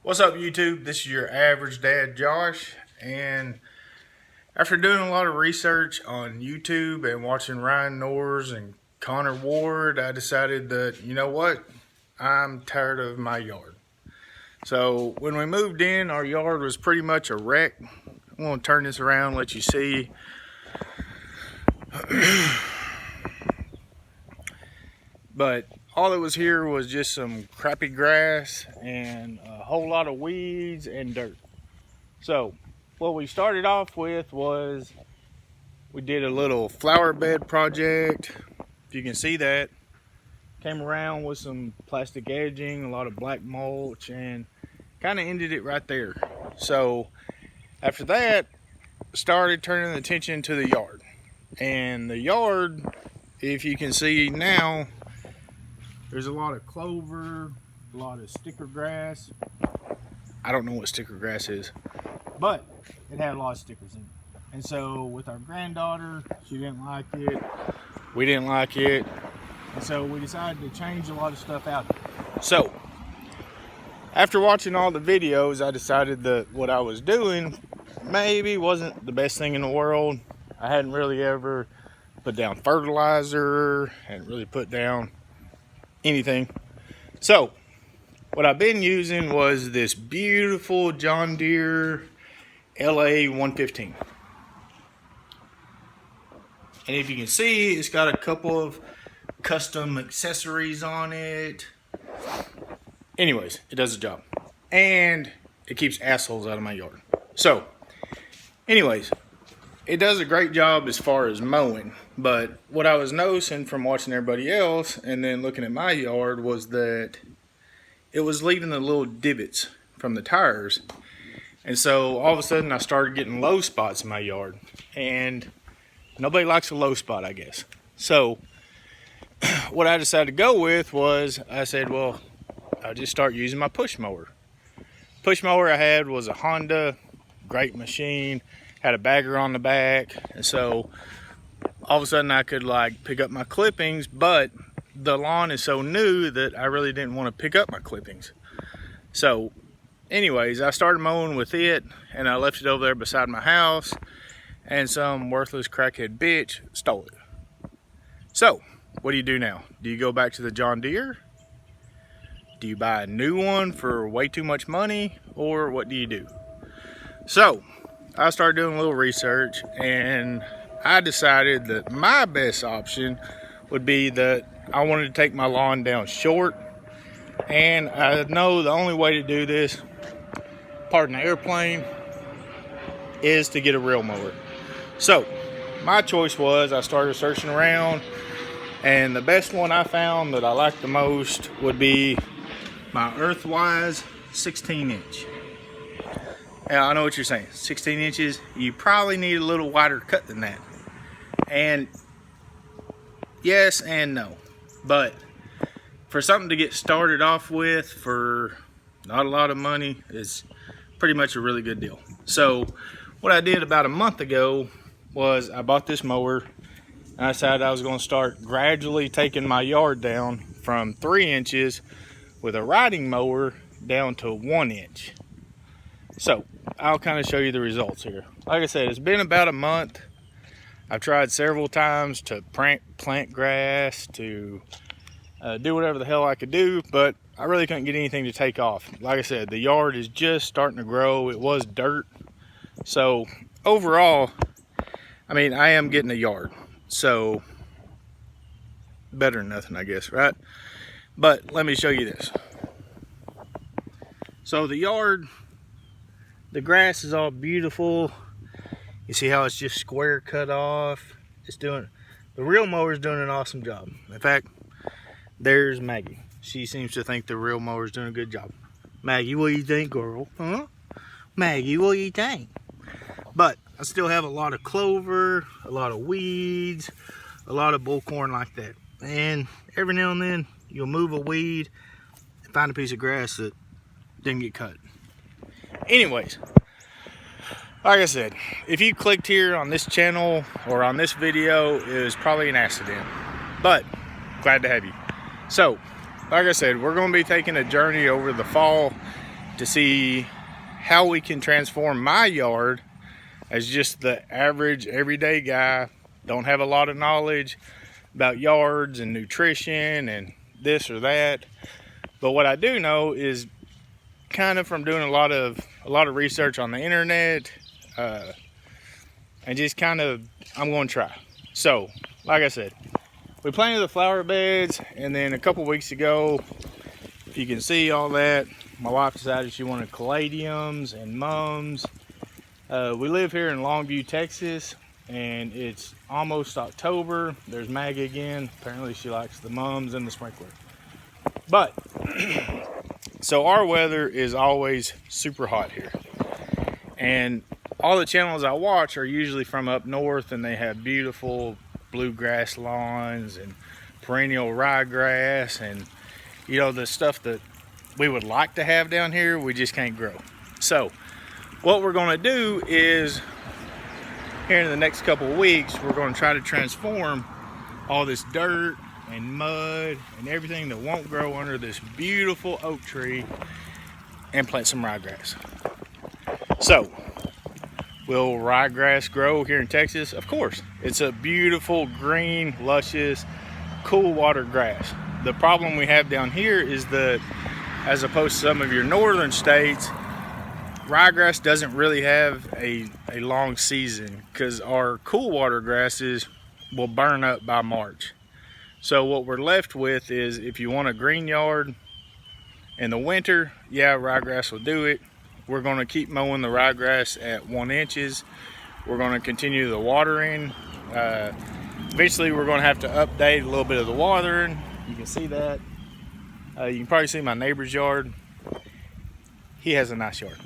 What's up, YouTube? This is your average dad, Josh, and after doing a lot of research on YouTube and watching Ryan Norris and Connor Ward, I decided that, you know what, I'm tired of my yard. So when we moved in, our yard was pretty much a wreck. I'm going to turn this around and let you see. But all that was here was just some crappy grass and a whole lot of weeds and dirt. So what we started off with was we did a little flower bed project. If you can see that, came around with some plastic edging, a lot of black mulch, and kind of ended it right there. So after that, started turning attention to the yard. And the yard, if you can see now, there's a lot of clover, a lot of sticker grass. I don't know what sticker grass is, but it had a lot of stickers in it. And so with our granddaughter, she didn't like it. We didn't like it. And so we decided to change a lot of stuff out. So after watching all the videos, I decided that what I was doing maybe wasn't the best thing in the world. I hadn't really ever put down fertilizer, hadn't really put down anything. So what I've been using was this beautiful John Deere LA 115. And if you can see, it's got a couple of custom accessories on it. Anyways, it does the job. And it keeps assholes out of my yard. So, anyways, it does a great job as far as mowing. But what I was noticing from watching everybody else and then looking at my yard was that it was leaving the little divots from the tires. And so all of a sudden I started getting low spots in my yard. And nobody likes a low spot, I guess. So what I decided to go with was, I said, well, I'll just start using my push mower. Push mower I had was a Honda, great machine, had a bagger on the back. And so all of a sudden I could like pick up my clippings, but the lawn is so new that I really didn't want to pick up my clippings. So anyways, I started mowing with it and I left it over there beside my house and some worthless crackhead bitch stole it. So what do you do now? Do you go back to the John Deere? Do you buy a new one for way too much money, or what do you do? So I started doing a little research and I decided that my best option would be that I wanted to take my lawn down short. And I know the only way to do this, pardon the airplane, is to get a real mower. So my choice was, I started searching around, and the best one I found that I liked the most would be my Earthwise 16-inch. Now, I know what you're saying, 16 inches, you probably need a little wider cut than that. And yes and no. But for something to get started off with for not a lot of money is pretty much a really good deal. So what I did about a month ago was I bought this mower and I decided I was going to start gradually taking my yard down from 3 inches with a riding mower down to 1 inch. So I'll kind of show you the results here. Like I said, it's been about a month. I've tried several times to plant grass, to do whatever the hell I could do, but I really couldn't get anything to take off. Like I said, the yard is just starting to grow. It was dirt. So overall, I mean, I am getting a yard. So better than nothing, I guess, right? But let me show you this. So the yard, the grass is all beautiful. You see how it's just square cut off? The real mower is doing an awesome job. In fact, there's Maggie. She seems to think the real mower is doing a good job. Maggie, what do you think, girl? Huh? Maggie, what do you think? But I still have a lot of clover, a lot of weeds, a lot of bullcorn like that. And every now and then, you'll move a weed and find a piece of grass that didn't get cut. Anyways, like I said, if you clicked here on this channel or on this video, it was probably an accident. But glad to have you. So, like I said, we're going to be taking a journey over the fall to see how we can transform my yard as just the average everyday guy. Don't have a lot of knowledge about yards and nutrition and this or that, but what I do know is kind of from doing a lot of research on the internet, and just kind of I'm going to try. So like I said, we planted the flower beds, and then a couple weeks ago, if you can see all that, my wife decided she wanted caladiums and mums. We live here in Longview, Texas, and it's almost October. There's Maggie again. Apparently she likes the mums and the sprinkler. But so our weather is always super hot here, and all the channels I watch are usually from up north, and they have beautiful bluegrass lawns and perennial ryegrass, and you know, the stuff that we would like to have down here, we just can't grow. So what we're going to do is, here in the next couple of weeks, we're going to try to transform all this dirt and mud and everything that won't grow under this beautiful oak tree and plant some ryegrass. So will ryegrass grow here in Texas? Of course. It's a beautiful, green, luscious, cool water grass. The problem we have down here is that, as opposed to some of your northern states, ryegrass doesn't really have a long season, because our cool water grasses will burn up by March. So what we're left with is, if you want a green yard in the winter, yeah, ryegrass will do it. We're going to keep mowing the ryegrass at 1 inch. We're going to continue the watering. Eventually we're going to have to update a little bit of the watering. You can see that. You can probably see my neighbor's yard. He has a nice yard.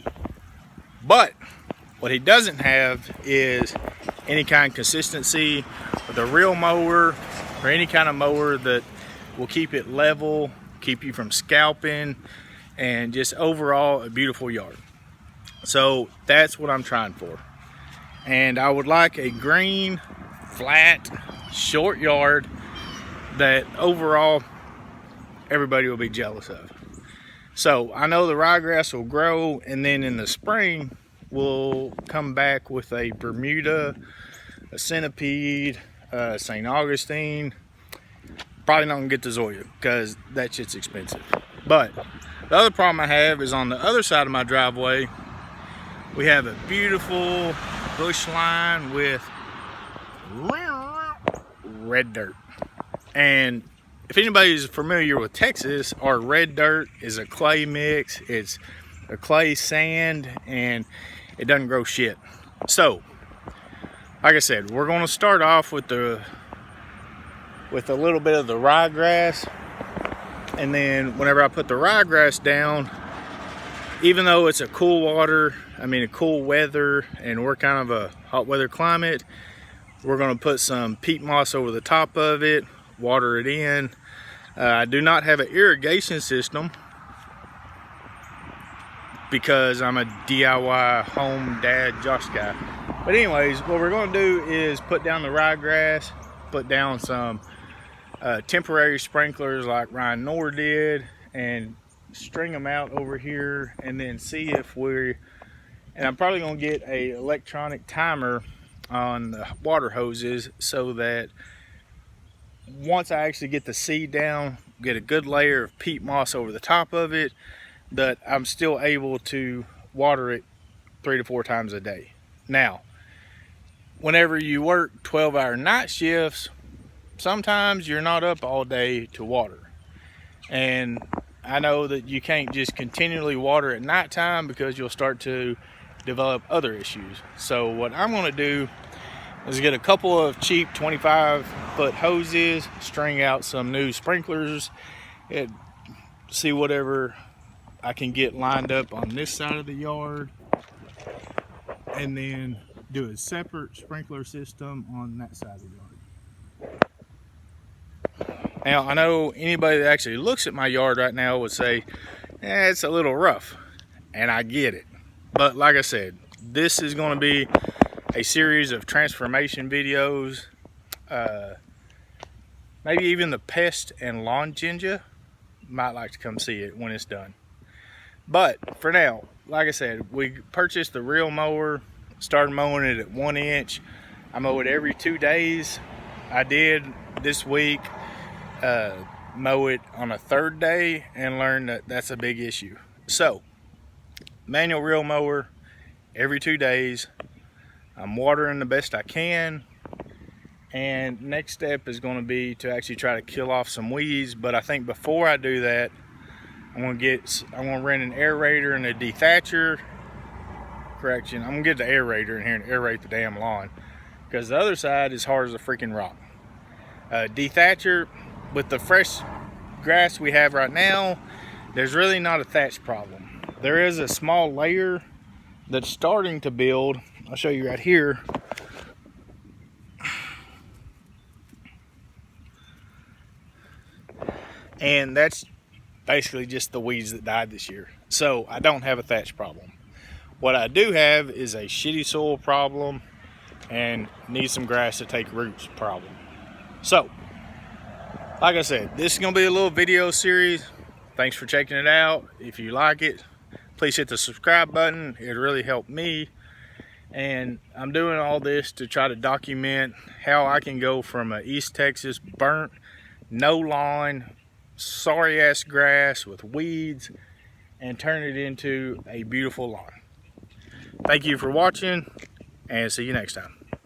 But what he doesn't have is any kind of consistency with a real mower, or any kind of mower that will keep it level, keep you from scalping, and just overall a beautiful yard. So that's what I'm trying for. And I would like a green, flat, short yard that overall everybody will be jealous of. So I know the ryegrass will grow, and then in the spring we'll come back with a Bermuda, a centipede, St. Augustine. Probably not gonna get the Zoya because that shit's expensive. But the other problem I have is on the other side of my driveway, we have a beautiful bush line with red dirt. And if anybody's familiar with Texas, our red dirt is a clay mix. It's a clay sand, and it doesn't grow shit. So, like I said, we're going to start off with a little bit of the ryegrass, and then whenever I put the ryegrass down, even though it's a cool weather, and we're kind of a hot weather climate, we're going to put some peat moss over the top of it, water it in. I do not have an irrigation system because I'm a DIY home dad Josh guy. But anyways, what we're going to do is put down the ryegrass, put down some temporary sprinklers like Ryan Knorr did, and string them out over here, and then see if and I'm probably going to get a electronic timer on the water hoses, so that once I actually get the seed down, get a good layer of peat moss over the top of it, that I'm still able to water it 3 to 4 times a day. Now, whenever you work 12-hour night shifts, sometimes you're not up all day to water. And I know that you can't just continually water at nighttime, because you'll start to develop other issues. So what I'm going to do is get a couple of cheap 25-foot hoses, string out some new sprinklers, and see whatever I can get lined up on this side of the yard, and then do a separate sprinkler system on that side of the yard. Now, I know anybody that actually looks at my yard right now would say, it's a little rough, and I get it. But like I said, this is going to be a series of transformation videos. Maybe even the pest and lawn ginger might like to come see it when it's done. But for now, like I said, we purchased the real mower, started mowing it at 1 inch. I mow it every 2 days. I did this week mow it on a 3rd day and learned that that's a big issue. So, manual reel mower every 2 days. I'm watering the best I can. And next step is going to be to actually try to kill off some weeds. But I think before I do that, I'm going to rent an aerator and a dethatcher. Correction, I'm going to get the aerator in here and aerate the damn lawn, because the other side is hard as a freaking rock. Dethatcher, with the fresh grass we have right now, there's really not a thatch problem. There is a small layer that's starting to build. I'll show you right here. And that's basically just the weeds that died this year. So I don't have a thatch problem. What I do have is a shitty soil problem and need some grass to take roots problem. So, like I said, this is going to be a little video series. Thanks for checking it out. If you like it, please hit the subscribe button. It really helped me. And I'm doing all this to try to document how I can go from a East Texas burnt, no lawn, sorry ass grass with weeds, and turn it into a beautiful lawn. Thank you for watching, and see you next time.